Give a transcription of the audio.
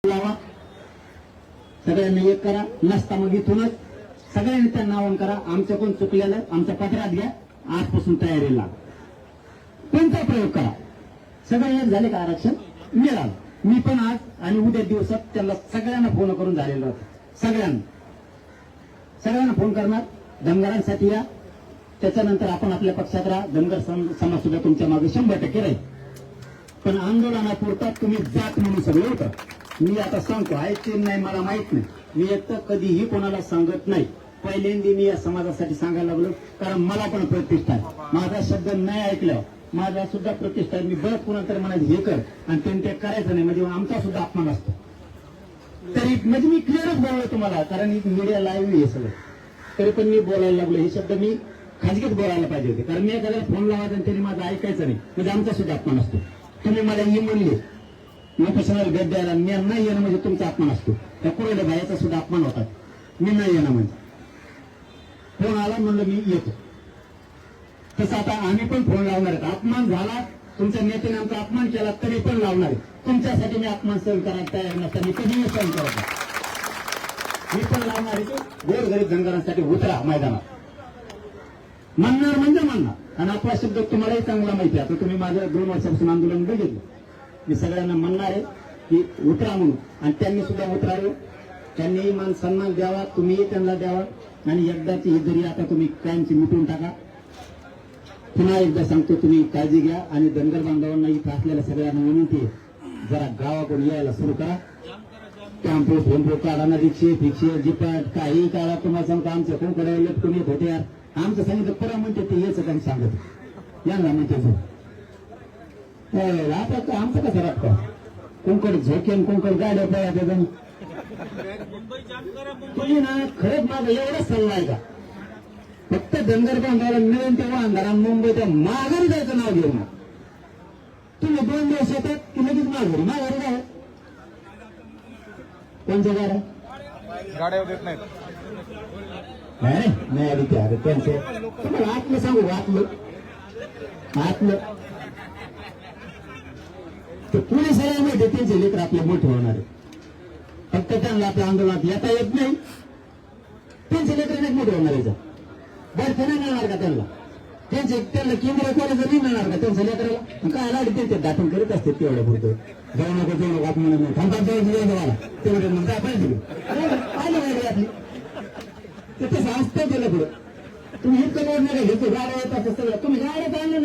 लावा, सगळ्यांनी एक करा, नसता मग इथूनच सगळ्यांनी त्यांना आवाहन करा, आमच्या कोण चुकलेलं आमच्या पत्रात घ्या, आजपासून तयारीला कोणता प्रयोग करा. सगळे एक झाले का आरक्षण मिळालं. मी पण आज आणि उद्या दिवसात त्यांना सगळ्यांना फोन करून झालेलं होतं. सगळ्यांना फोन करणार, धनगरांसाठी या, त्याच्यानंतर आपण आपल्या पक्षात राहा. धनगर समाज सुद्धा तुमच्या मागे 100% राहील. पण आंदोलनापुरता तुम्ही जात म्हणून सगळं होतं. मी आता सांगतो, ऐकते नाही मला माहित नाही, मी एक तर कधीही कोणाला सांगत नाही. पहिल्यांदा मी या समाजासाठी सांगायला लागलो, कारण मला पण प्रतिष्ठा आहे. माझा शब्द नाही ऐकल्यावर माझा सुद्धा प्रतिष्ठा आहे. मी बरं कुणाला तर म्हणायचं हे कर आणि त्यांनी ते करायचं नाही म्हणजे आमचा सुद्धा अपमान असतो. तरी म्हणजे मी क्लिअरच बोललो तुम्हाला, कारण मीडिया लाईव्ह हे सगळं, तरी पण मी बोलायला लागलो. हे शब्द मी खाजगीत बोलायला पाहिजे होते, कारण मी एखाद्याला फोन लावायचा आणि त्यांनी माझं ऐकायचं नाही म्हणजे आमचा सुद्धा अपमान असतो. तुम्ही मला ये म्हणले उपोषणाला भेट द्यायला, मी नाही येणं म्हणजे तुमचा अपमान असतो. त्या कुरडे भाईचा सुद्धा अपमान होतात. मी नाही येणं म्हणजे फोन आला म्हणलं मी येतो. तसं आता आम्ही पण फोन लावणार आहेत. अपमान झाला, तुमच्या नेत्याने आमचा अपमान केला तरी पण लावणार आहे. तुमच्यासाठी मी अपमान सहन करायला तयार नसताना मी कधीही सहन करत नाही. मी पण लावणार आहे की गोरगरीब धनगरांसाठी उतरा मैदानात. म्हणणार म्हणजे म्हणणार. आणि आपला शब्द तुम्हालाही चांगला माहिती आहे. आता तुम्ही माझं 2 वर्षापासून आंदोलन बघितलं. मी सगळ्यांना म्हणणार आहे की उतरा म्हणून, आणि त्यांनी सुद्धा उतरावे. त्यांनी मान सन्मान द्यावा, तुम्हीही त्यांना द्यावा. आणि एकदाची ही जरी आता तुम्ही कायमची मिटून टाका. पुन्हा एकदा सांगतो, तुम्ही काळजी घ्या. आणि धनगर बांधवांना इथं असलेल्या सगळ्यांना विनंती आहे, जरा गावाकडून यायला सुरू करा. कॅम्पो फोनपो काढा ना, रिक्षे जिपाट काही काढा. तुम्हाला सांगतो, आमच्या कोणकडे लटकून येत होते यार. आमचं सांगितलं परवा म्हणते ते याचं काम सांगत यांना म्हणते आता आमचं कसं राखतो. कोणकडे झोकेन कोणकडे गाड्या पळा. तुम्ही ना खरंच माझा एवढाच सल्ला आहे का, फक्त धनगर बांधवाला मिळून तेव्हा अंधारा मुंबईच्या माघारी जायचं नाव घेऊ ना. तुम्ही 2 दिवस येतात की लगेच माघारी जाय. कोणत्या गाड्या देत नाहीत. नाही आधी ते अरे त्यांचे तुम्हाला आतलं सांगू, आतलं ते पोलिसाला माहिती त्यांचे लेकर आपले मोठे होणार आहे. फक्त त्यांना आपल्या आंदोलनात येता येत नाही. त्यांचे लेकर नाही मोठे होणार याचा बरं नाही मिळणार का त्यांना. त्यांना केंद्रीय कॉलेज नाही मिळणार का त्यांच्या लेकराला. काय लाडी ते दाखल करीत असते तेवढ्या पुरतं. जाऊ नको आप म्हणत नाही, थांबा मला तेवढे म्हणजे आपण आली गाडी आपली ते तसं असतं त्याला पुढं. तुम्ही इतकं रोड नाही घेतो, गाड्या येतात सगळं. तुम्ही गाड्यात आणलं